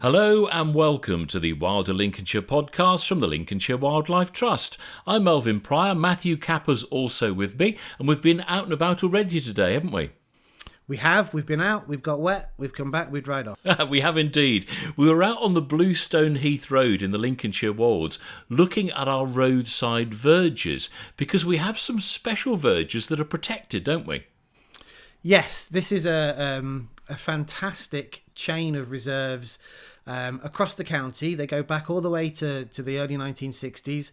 Hello and welcome to the Wilder Lincolnshire podcast from the Lincolnshire Wildlife Trust. I'm Melvin Pryor, Matthew Capper's also with me, and we've been out and about already today, haven't we? We've been out, we've got wet, we've come back, we've dried off. We have indeed. We were out on the Bluestone Heath Road in the Lincolnshire Wards looking at our roadside verges because we have some special verges that are protected, don't we? Yes, this is a fantastic chain of reserves across the county. They go back all the way to the early 1960s.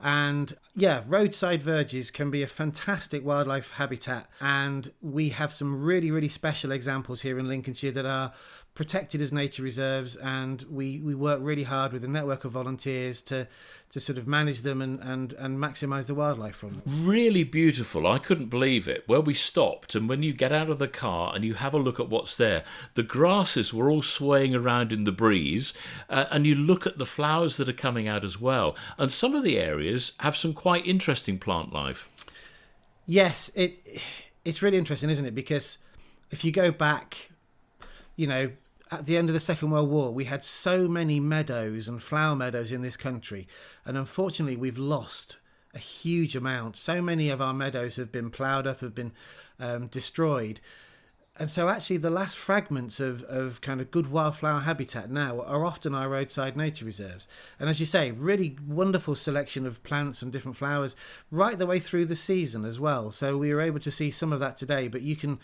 And yeah, roadside verges can be a fantastic wildlife habitat. And we have some really, really special examples here in Lincolnshire that are protected as nature reserves. And we work really hard with a network of volunteers to sort of manage them and maximise the wildlife from them. Really beautiful. I couldn't believe it. Where we stopped, and when you get out of the car and you have a look at what's there, the grasses were all swaying around in the breeze, and you look at the flowers that are coming out as well. And some of the areas have some quite interesting plant life. Yes, it's really interesting, isn't it? Because if you go back, at the end of the Second World War, we had so many meadows and flower meadows in this country. And unfortunately, we've lost a huge amount. So many of our meadows have been ploughed up, have been destroyed. And so actually the last fragments of kind of good wildflower habitat now are often our roadside nature reserves. And as you say, really wonderful selection of plants and different flowers right the way through the season as well. So we were able to see some of that today, but you can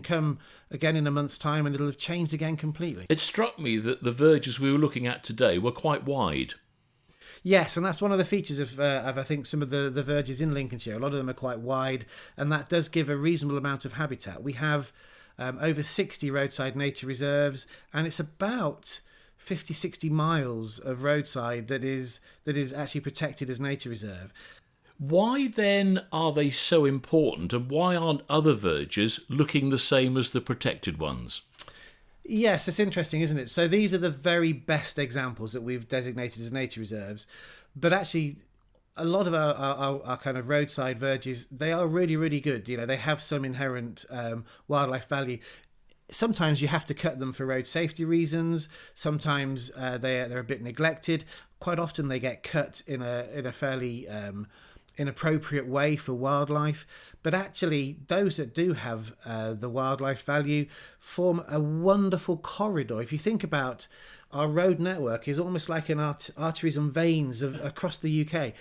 come again in a month's time and it'll have changed again completely. It struck me that the verges we were looking at today were quite wide. Yes, and that's one of the features of I think some of the verges in Lincolnshire. A lot of them are quite wide, and that does give a reasonable amount of habitat. We have over 60 roadside nature reserves, and it's about 50-60 miles of roadside that is actually protected as nature reserve. Why then are they so important, and why aren't other verges looking the same as the protected ones? Yes, it's interesting, isn't it? So these are the very best examples that we've designated as nature reserves, but actually a lot of our kind of roadside verges, they are really, really good. They have some inherent wildlife value. Sometimes you have to cut them for road safety reasons. Sometimes they're a bit neglected. Quite often they get cut in a fairly inappropriate way for wildlife. But actually, those that do have the wildlife value form a wonderful corridor. If you think about our road network is almost like an arteries and veins across the UK.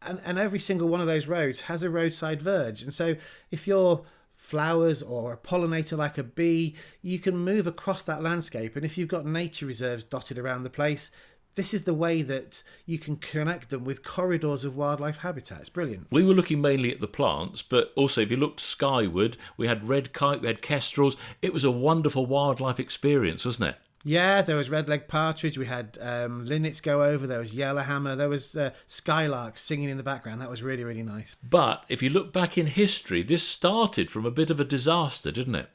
And every single one of those roads has a roadside verge. And so if you're flowers or a pollinator like a bee, you can move across that landscape. And if you've got nature reserves dotted around the place, this is the way that you can connect them with corridors of wildlife habitat. It's brilliant. We were looking mainly at the plants, but also if you looked skyward, we had red kite, we had kestrels. It was a wonderful wildlife experience, wasn't it? Yeah, there was red-legged partridge, we had linnets go over, there was yellowhammer, there was skylarks singing in the background. That was really, really nice. But if you look back in history, this started from a bit of a disaster, didn't it?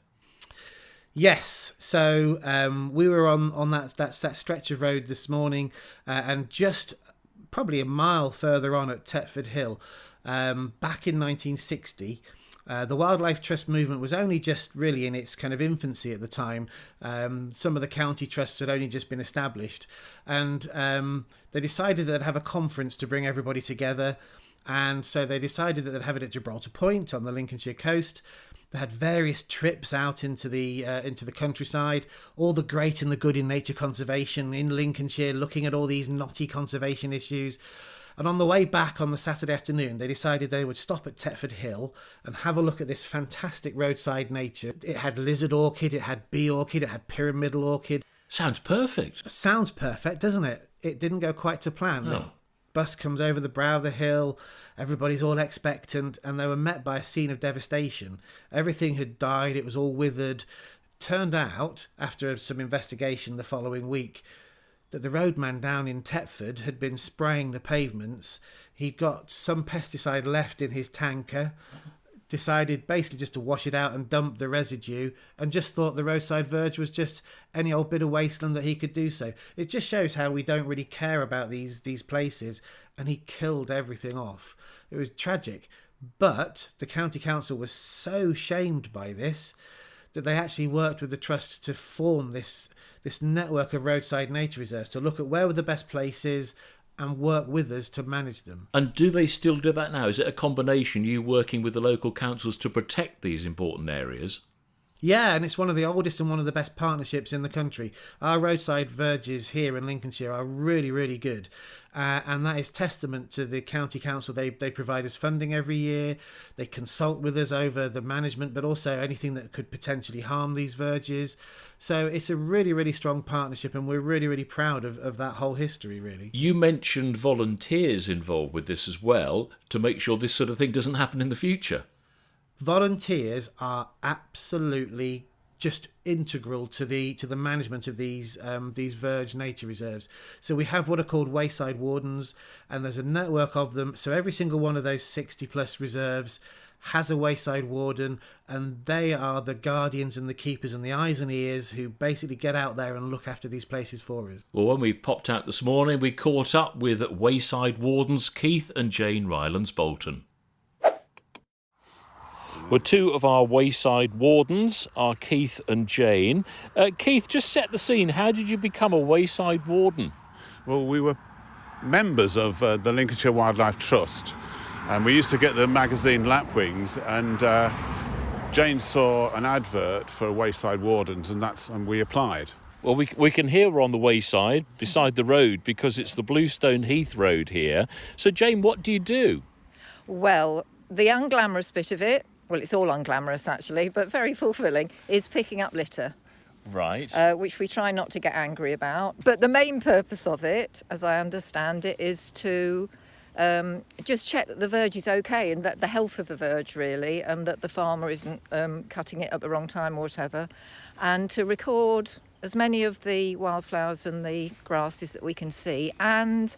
Yes, so we were on that stretch of road this morning, and just probably a mile further on at Tetford Hill, back in 1960, the Wildlife Trust movement was only just really in its kind of infancy at the time. Some of the county trusts had only just been established, and they decided that they'd have a conference to bring everybody together. And so they decided that they'd have it at Gibraltar Point on the Lincolnshire coast. They had various trips out into the countryside, all the great and the good in nature conservation in Lincolnshire, looking at all these knotty conservation issues. And on the way back on the Saturday afternoon, they decided they would stop at Tetford Hill and have a look at this fantastic roadside nature. It had lizard orchid, it had bee orchid, it had pyramidal orchid. Sounds perfect. Sounds perfect, doesn't it? It didn't go quite to plan. No. Bus comes over the brow of the hill, everybody's all expectant, and they were met by a scene of devastation. Everything had died, it was all withered. Turned out, after some investigation the following week, that the roadman down in Tetford had been spraying the pavements. He'd got some pesticide left in his tanker, decided basically just to wash it out and dump the residue, and just thought the roadside verge was just any old bit of wasteland that he could do so. It just shows how we don't really care about these places, and he killed everything off. It was tragic. But the county council was so shamed by this that they actually worked with the Trust to form this network of roadside nature reserves, to look at where were the best places and work with us to manage them. And do they still do that now? Is it a combination, you working with the local councils to protect these important areas? Yeah, and it's one of the oldest and one of the best partnerships in the country. Our roadside verges here in Lincolnshire are really, really good. And that is testament to the county council. They provide us funding every year. They consult with us over the management, but also anything that could potentially harm these verges. So it's a really, really strong partnership, and we're really, really proud of that whole history, really. You mentioned volunteers involved with this as well, to make sure this sort of thing doesn't happen in the future. Volunteers are absolutely just integral to the management of these verge nature reserves. So we have what are called wayside wardens, and there's a network of them. So every single one of those 60 plus reserves has a wayside warden, and they are the guardians and the keepers and the eyes and ears who basically get out there and look after these places for us. Well, when we popped out this morning, we caught up with wayside wardens Keith and Jane Rylands-Bolton. Well, two of our wayside wardens are Keith and Jane. Keith, just set the scene. How did you become a wayside warden? Well, we were members of the Lincolnshire Wildlife Trust, and we used to get the magazine Lapwings, and Jane saw an advert for wayside wardens, and we applied. Well, we can hear we're on the wayside, beside the road, because it's the Bluestone Heath Road here. So, Jane, what do you do? Well, the unglamorous bit of it, well, it's all unglamorous actually, but very fulfilling, is picking up litter. Right. Which we try not to get angry about. But the main purpose of it, as I understand it, is to just check that the verge is okay, and that the health of the verge really, and that the farmer isn't cutting it at the wrong time or whatever, and to record as many of the wildflowers and the grasses that we can see, and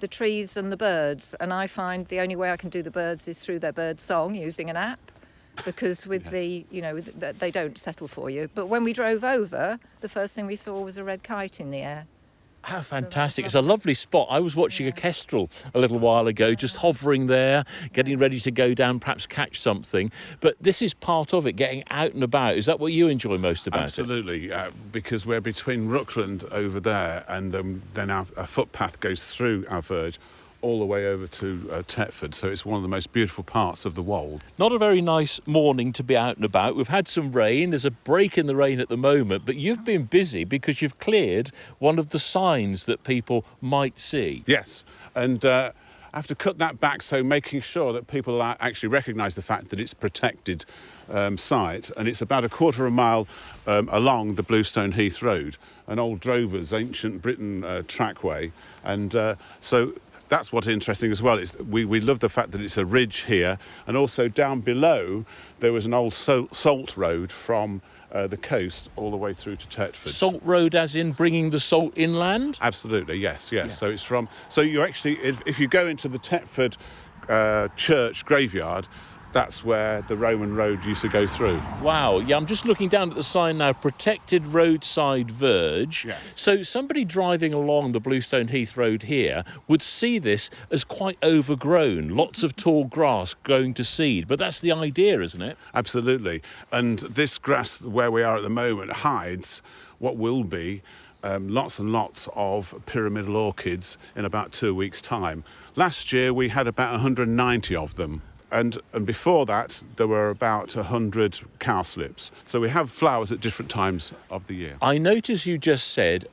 the trees and the birds. And I find the only way I can do the birds is through their bird song using an app, because with they don't settle for you. But when we drove over, the first thing we saw was a red kite in the air. How fantastic. It's a lovely spot. I was watching a kestrel a little while ago, just hovering there, getting ready to go down, perhaps catch something. But this is part of it, getting out and about. Is that what you enjoy most about Absolutely, because we're between Rookland over there, and then our footpath goes through our verge all the way over to Tetford, so it's one of the most beautiful parts of the Wold. Not a very nice morning to be out and about. We've had some rain. There's a break in the rain at the moment, but you've been busy because you've cleared one of the signs that people might see. Yes, and I have to cut that back, so making sure that people actually recognise the fact that it's protected site, and it's about a quarter of a mile along the Bluestone Heath Road, an old drover's ancient Britain trackway, and so that's what's interesting as well. We love the fact that it's a ridge here, and also down below there was an old salt road from the coast all the way through to Tetford. Salt road as in bringing the salt inland? Absolutely, yes. Yeah. So it's so you actually, if you go into the Tetford church graveyard, that's where the Roman road used to go through. Wow, yeah, I'm just looking down at the sign now, protected roadside verge. Yes. So somebody driving along the Bluestone Heath Road here would see this as quite overgrown, lots of tall grass going to seed, but that's the idea, isn't it? Absolutely. And this grass where we are at the moment hides what will be lots and lots of pyramidal orchids in about 2 weeks' time. Last year we had about 190 of them. And before that, there were about 100 cowslips. So we have flowers at different times of the year. I notice you just said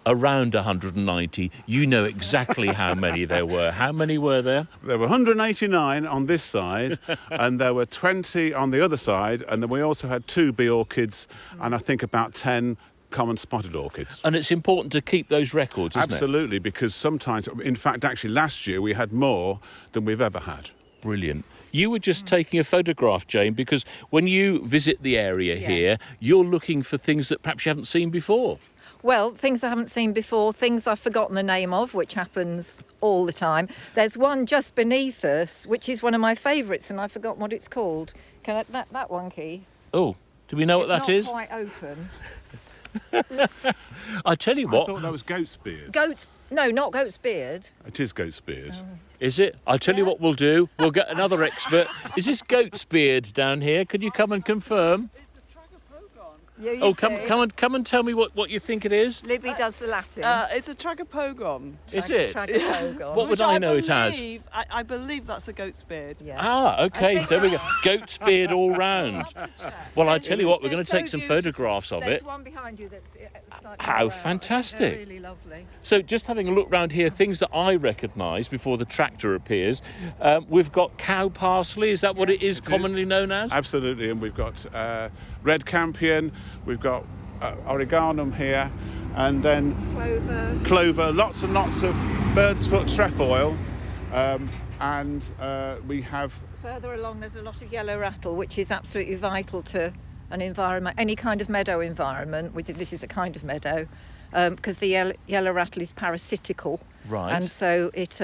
around 190. You know exactly how many there were. How many were there? There were 189 on this side, and there were 20 on the other side. And then we also had 2 bee orchids, and I think about 10 common spotted orchids. And it's important to keep those records, isn't it? Absolutely, because sometimes, in fact, actually last year we had more than we've ever had. Brilliant. You were just taking a photograph, Jane, because when you visit the area here, you're looking for things that perhaps you haven't seen before. Well, things I haven't seen before, things I've forgotten the name of, which happens all the time. There's one just beneath us, which is one of my favourites, and I've forgotten what it's called. Can I, that one, Keith? Oh, do we know what that is? It's not quite open. I tell you what. I thought that was goat's beard. No, not goat's beard. It is goat's beard. Is it? I'll tell you what we'll do. We'll get another expert. Is this goat's beard down here? Could you come and confirm? Yeah, you Oh, see. come and tell me what you think it is. Libby does the Latin. It's a tragopogon. Is it? Tragopogon. What would I know it as? I believe that's a goat's beard. Yeah. Ah, okay, think there we go. that- Goat's beard all round. Well, I tell you what, we're going to They're take so some beautiful. photographs of There's it. one behind you that's slightly How more out. fantastic. They're really lovely. So just having a look round here, things that I recognise before the tractor appears. We've got cow parsley, is that what it is commonly known as? Absolutely, and we've got red campion, we've got oreganum here, and then clover, lots and lots of bird's foot trefoil, and we have... Further along, there's a lot of yellow rattle, which is absolutely vital to an environment, any kind of meadow environment. This is a kind of meadow, because the yellow rattle is parasitical. Right. And so it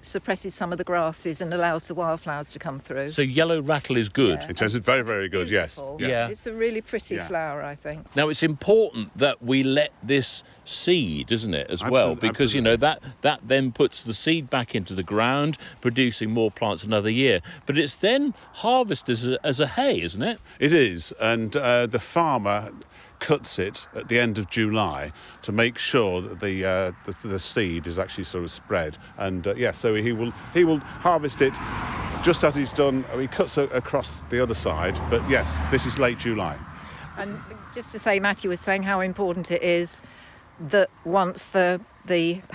suppresses some of the grasses and allows the wildflowers to come through. So yellow rattle is good. Yeah. It says it's very, very good, yes. Beautiful. yes. Yeah. It's a really pretty Yeah. flower, I think. Now, it's important that we let this seed, isn't it, as well? Because, you know, that then puts the seed back into the ground, producing more plants another year. But it's then harvested as a hay, isn't it? It is, and the farmer cuts it at the end of July to make sure that the seed is actually sort of spread. And so he will harvest it just as he's done. He cuts it across the other side, but yes, this is late July. And just to say, Matthew was saying how important it is that once the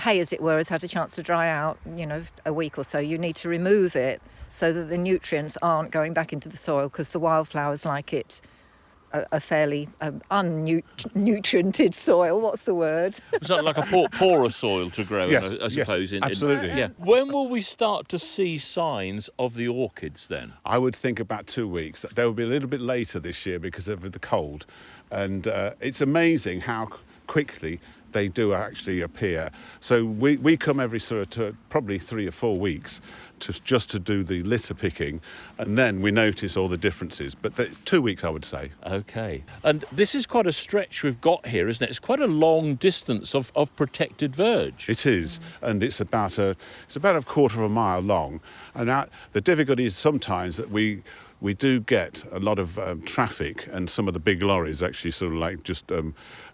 hay, as it were, has had a chance to dry out, you know, a week or so, you need to remove it so that the nutrients aren't going back into the soil, because the wildflowers like it a fairly unnutriented soil. What's the word? Is that like a poorer soil to grow in, Yes, I suppose? yes, absolutely. Yeah. When will we start to see signs of the orchids then? I would think about 2 weeks. They will be a little bit later this year because of the cold. And it's amazing how quickly they do actually appear. So we come every sort of probably 3 or 4 weeks just to do the litter picking, and then we notice all the differences. But 2 weeks, I would say. Okay. And this is quite a stretch we've got here, isn't it? It's quite a long distance of protected verge. It is, and it's about a quarter of a mile long. And the difficulty is sometimes that we do get a lot of traffic, and some of the big lorries actually sort of like just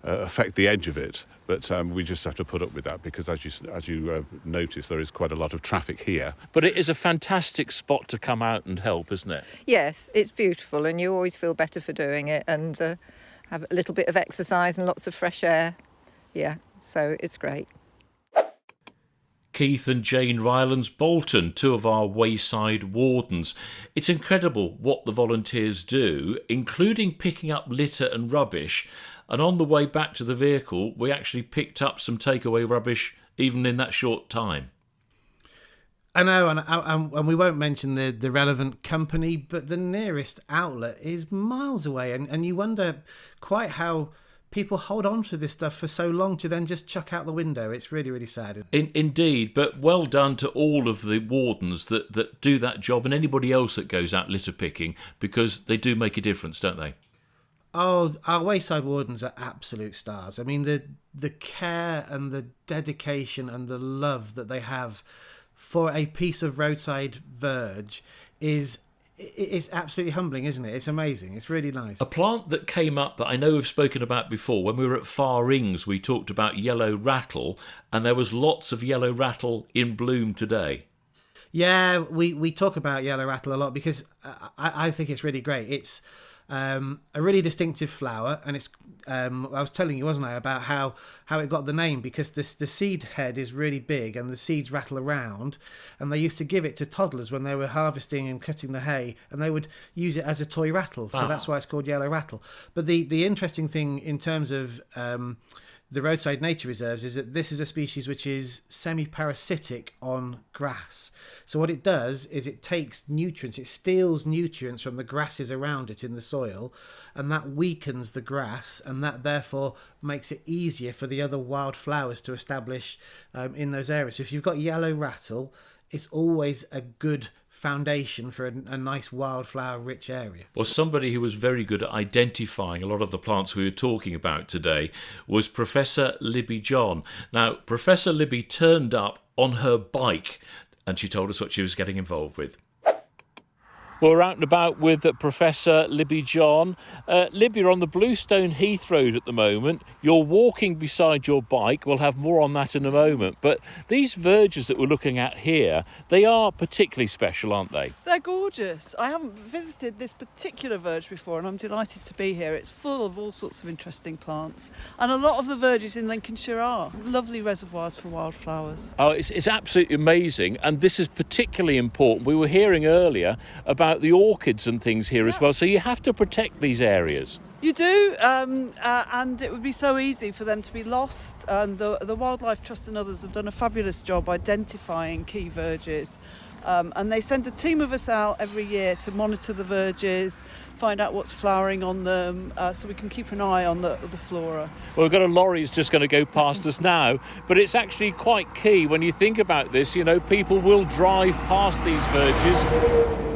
affect the edge of it. But we just have to put up with that because, as you notice, there is quite a lot of traffic here. But it is a fantastic spot to come out and help, isn't it? Yes, it's beautiful, and you always feel better for doing it, and have a little bit of exercise and lots of fresh air. Yeah, so it's great. Keith and Jane Rylands Bolton, two of our wayside wardens. It's incredible what the volunteers do, including picking up litter and rubbish. And on the way back to the vehicle, we actually picked up some takeaway rubbish even in that short time. I know, and we won't mention the relevant company, but the nearest outlet is miles away, and you wonder quite how people hold on to this stuff for so long to then just chuck out the window. It's really, really sad. Indeed, but well done to all of the wardens that do that job, and anybody else that goes out litter picking, because they do make a difference, don't they? Oh, our wayside wardens are absolute stars. I mean, the care and the dedication and the love that they have for a piece of roadside verge is absolutely humbling, isn't it? It's amazing. It's really nice. A plant that came up that I know we've spoken about before, when we were at Far Ings, we talked about yellow rattle, and there was lots of yellow rattle in bloom today. Yeah, we talk about yellow rattle a lot because I think it's really great. It's a really distinctive flower, and it's I was telling you, wasn't I, about how it got the name, because the seed head is really big and the seeds rattle around, and they used to give it to toddlers when they were harvesting and cutting the hay, and they would use it as a toy rattle. So that's why it's called yellow rattle. But the interesting thing in terms of the roadside nature reserves is that this is a species which is semi-parasitic on grass. So what it does is it takes nutrients, it steals nutrients from the grasses around it in the soil, and that weakens the grass, and that therefore makes it easier for the other wild flowers to establish in those areas. So if you've got yellow rattle, it's always a good foundation for a nice wildflower rich area. Well, somebody who was very good at identifying a lot of the plants we were talking about today was Professor Libby John. Now, Professor Libby turned up on her bike, and she told us what she was getting involved with. Well, we're out and about with Professor Libby John. Libby, you're on the Bluestone Heath Road at the moment. You're walking beside your bike. We'll have more on that in a moment. But these verges that we're looking at here, they are particularly special, aren't they? They're gorgeous. I haven't visited this particular verge before, and I'm delighted to be here. It's full of all sorts of interesting plants, and a lot of the verges in Lincolnshire are lovely reservoirs for wildflowers. Oh, it's absolutely amazing, and this is particularly important. We were hearing earlier about the orchids and things here as well, so you have to protect these areas. You do, and it would be so easy for them to be lost, and the Wildlife Trust and others have done a fabulous job identifying key verges. And they send a team of us out every year to monitor the verges, find out what's flowering on them, so we can keep an eye on the flora. Well, we've got a lorry that's just going to go past us now, but it's actually quite key when you think about this. You know, people will drive past these verges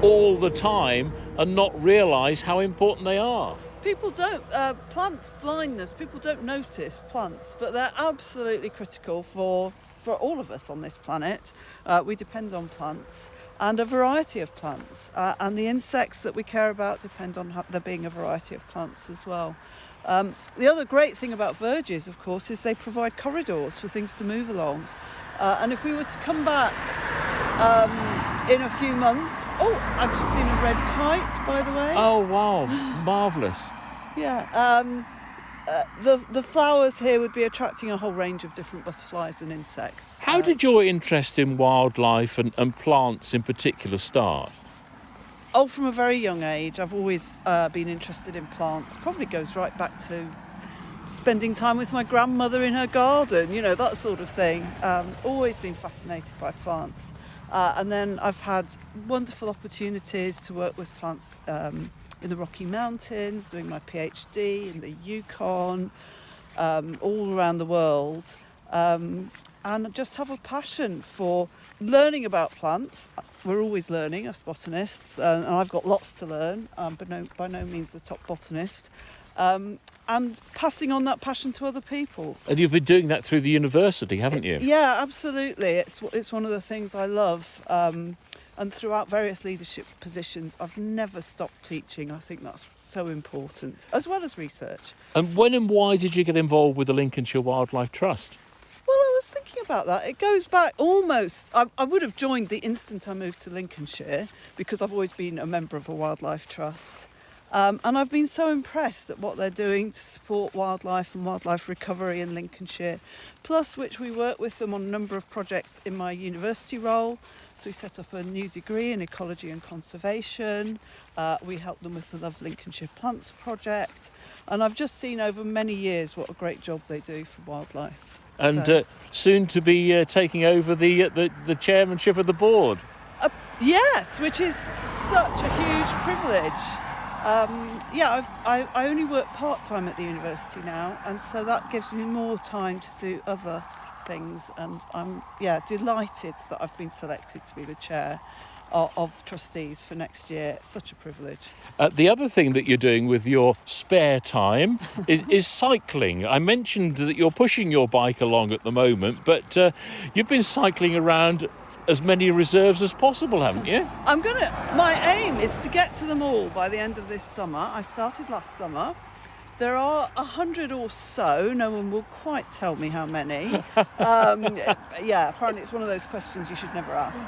all the time and not realise how important they are. People don't, plant blindness, people don't notice plants, but they're absolutely critical for all of us on this planet. We depend on plants and a variety of plants, and the insects that we care about depend on there being a variety of plants as well. The other great thing about verges, of course, is they provide corridors for things to move along, and if we were to come back in a few months... Oh, I've just seen a red kite, by the way. Oh wow, marvellous. Yeah, the flowers here would be attracting a whole range of different butterflies and insects. How did your interest in wildlife and plants in particular start? Oh, from a very young age. I've always been interested in plants. Probably goes right back to spending time with my grandmother in her garden, you know, that sort of thing. Always been fascinated by plants. And then I've had wonderful opportunities to work with plants in the Rocky Mountains, doing my PhD in the Yukon, all around the world. And I just have a passion for learning about plants. We're always learning as botanists, and I've got lots to learn, but by no means the top botanist. And passing on that passion to other people. And you've been doing that through the university, haven't you? Yeah, absolutely. It's one of the things I love. And throughout various leadership positions, I've never stopped teaching. I think that's so important, as well as research. And when and why did you get involved with the Lincolnshire Wildlife Trust? Well, I was thinking about that. It goes back almost... I would have joined the instant I moved to Lincolnshire, because I've always been a member of a wildlife trust. And I've been so impressed at what they're doing to support wildlife and wildlife recovery in Lincolnshire, plus which we work with them on a number of projects in my university role. So we set up a new degree in ecology and conservation. We help them with the Love Lincolnshire Plants project. And I've just seen over many years what a great job they do for wildlife. And soon to be taking over the chairmanship of the board. Yes, which is such a huge privilege. I only work part-time at the university now, and so that gives me more time to do other things, and I'm delighted that I've been selected to be the chair of trustees for next year. It's such a privilege. The other thing that you're doing with your spare time is cycling. I mentioned that you're pushing your bike along at the moment, but you've been cycling around as many reserves as possible, haven't you? My aim is to get to them all by the end of this summer. I started last summer. There are 100 or so. No one will quite tell me how many. Apparently it's one of those questions you should never ask.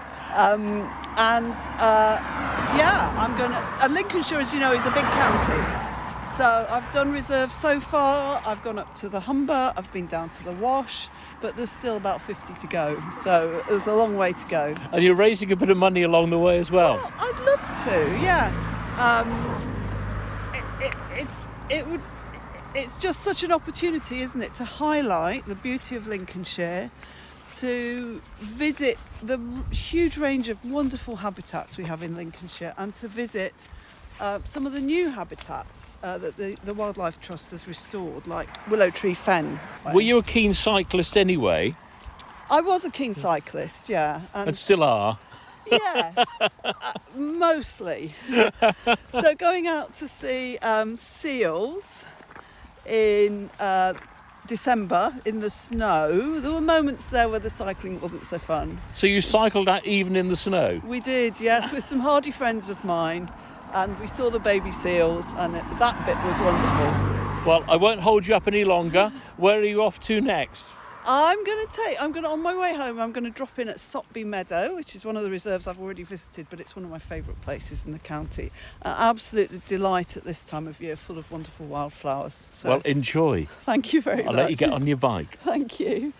Lincolnshire, as you know, is a big county. So I've done reserves so far. I've gone up to the Humber, I've been down to the Wash, but there's still about 50 to go. So there's a long way to go. And you're raising a bit of money along the way as well? Well, I'd love to, yes. It's just such an opportunity, isn't it, to highlight the beauty of Lincolnshire, to visit the huge range of wonderful habitats we have in Lincolnshire, and to visit some of the new habitats that the Wildlife Trust has restored, like Willow Tree Fen. Were you a keen cyclist anyway? I was a keen cyclist, yeah. And still are? Yes, mostly. So going out to see seals December in the snow. There were moments there where the cycling wasn't so fun. So you cycled out even in the snow? We did, yes, with some hardy friends of mine, and we saw the baby seals, and that bit was wonderful. Well, I won't hold you up any longer. Where are you off to next? On my way home, I'm going to drop in at Sotby Meadow, which is one of the reserves I've already visited, but it's one of my favourite places in the county. An absolute delight at this time of year, full of wonderful wildflowers. So, Well, enjoy. thank you very much. I'll let you get on your bike. Thank you.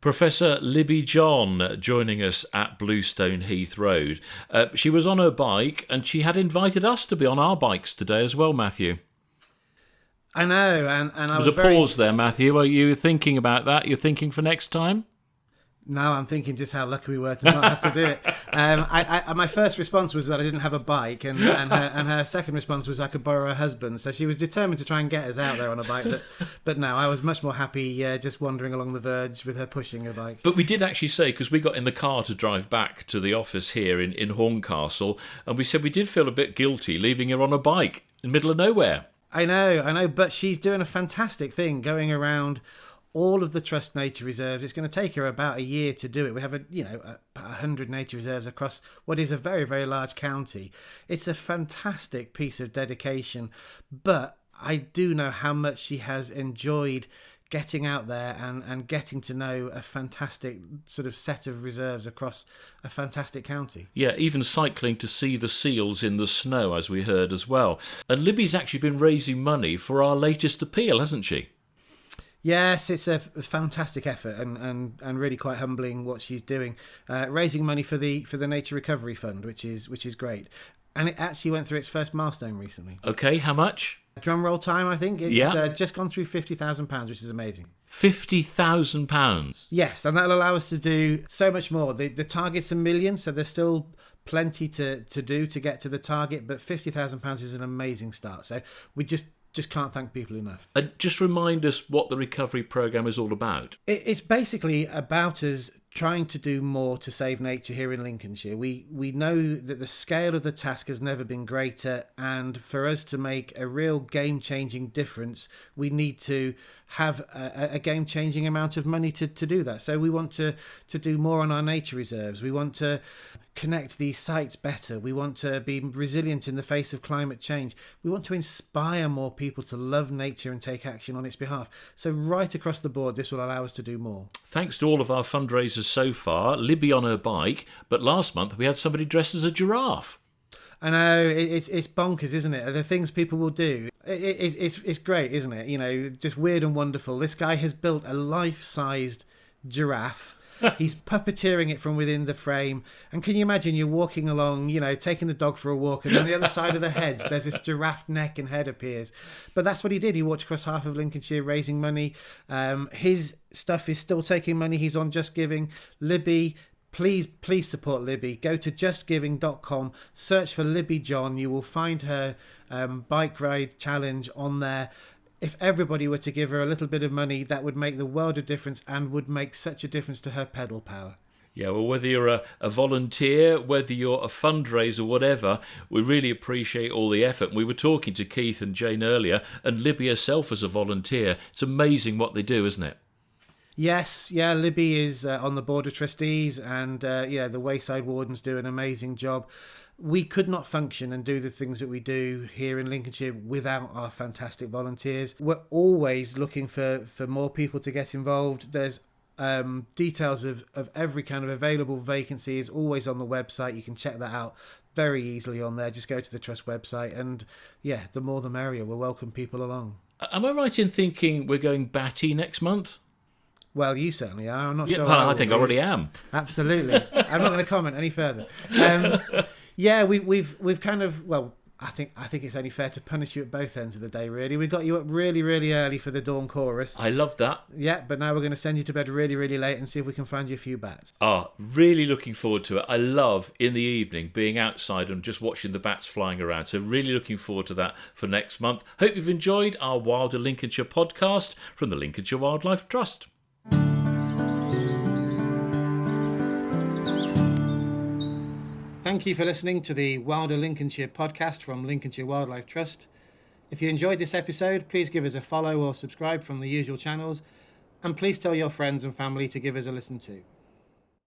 Professor Libby John joining us at Bluestone Heath Road. She was on her bike and she had invited us to be on our bikes today as well, Matthew. I know, and I There was was a pause there, Matthew. Are you thinking about that? You're thinking for next time? No, I'm thinking just how lucky we were to not have to do it. My first response was that I didn't have a bike, and her second response was I could borrow her husband. So she was determined to try and get us out there on a bike. But no, I was much more happy just wandering along the verge with her pushing her bike. But we did actually say, because we got in the car to drive back to the office here in Horncastle, and we said we did feel a bit guilty leaving her on a bike in the middle of nowhere. I know, but she's doing a fantastic thing going around all of the Trust nature reserves. It's going to take her about a year to do it. We have about 100 nature reserves across what is a very, very large county. It's a fantastic piece of dedication, but I do know how much she has enjoyed getting out there and getting to know a fantastic sort of set of reserves across a fantastic county. Yeah, even cycling to see the seals in the snow, as we heard as well. And Libby's actually been raising money for our latest appeal, hasn't she? Yes, it's a fantastic effort and really quite humbling what she's doing, raising money for the Nature Recovery Fund, which is great. And it actually went through its first milestone recently. Okay, how much? Drum roll time, I think. It's just gone through £50,000, which is amazing. £50,000? Yes, and that'll allow us to do so much more. The target's £1 million, so there's still plenty to do to get to the target, but £50,000 is an amazing start. So we just can't thank people enough. And just remind us what the recovery programme is all about. It's basically about us trying to do more to save nature here in Lincolnshire. We know that the scale of the task has never been greater, and for us to make a real game-changing difference, we need to have a game-changing amount of money to do that. So we want to do more on our nature reserves. We want to connect these sites better. We want to be resilient in the face of climate change. We want to inspire more people to love nature and take action on its behalf. So right across the board, this will allow us to do more. Thanks to all of our fundraisers so far, Libby on her bike, but last month we had somebody dressed as a giraffe. I know, it's bonkers, isn't it? The things people will do. It's great, isn't it? Just weird and wonderful. This guy has built a life-sized giraffe. He's puppeteering it from within the frame. And can you imagine you're walking along, taking the dog for a walk, and on the other side of the hedge, there's this giraffe neck and head appears. But that's what he did. He walked across half of Lincolnshire raising money. His stuff is still taking money. He's on Just Giving. Libby, please support Libby. Go to justgiving.com, search for Libby John. You will find her bike ride challenge on there. If everybody were to give her a little bit of money, that would make the world of difference and would make such a difference to her pedal power. Yeah, well, whether you're a volunteer, whether you're a fundraiser, whatever, we really appreciate all the effort. We were talking to Keith and Jane earlier, and Libby herself as a volunteer. It's amazing what they do, isn't it? Yes, yeah, Libby is on the board of trustees, and the wayside wardens do an amazing job. We could not function and do the things that we do here in Lincolnshire without our fantastic volunteers. We're always looking for more people to get involved. There's details of every kind of available vacancy is always on the website. You can check that out very easily on there. Just go to the Trust website, and yeah, the more the merrier. We'll welcome people along. Am I right in thinking we're going batty next month? Well, you certainly are. I'm not sure. Well, I think I already am. Absolutely. I'm not going to comment any further. Yeah, we've kind of, well, I think it's only fair to punish you at both ends of the day, really. We got you up really, really early for the dawn chorus. I love that. Yeah, but now we're going to send you to bed really, really late and see if we can find you a few bats. Really looking forward to it. I love, in the evening, being outside and just watching the bats flying around. So really looking forward to that for next month. Hope you've enjoyed our Wilder Lincolnshire podcast from the Lincolnshire Wildlife Trust. Thank you for listening to the Wilder Lincolnshire podcast from Lincolnshire Wildlife Trust. If you enjoyed this episode, please give us a follow or subscribe from the usual channels, and please tell your friends and family to give us a listen too.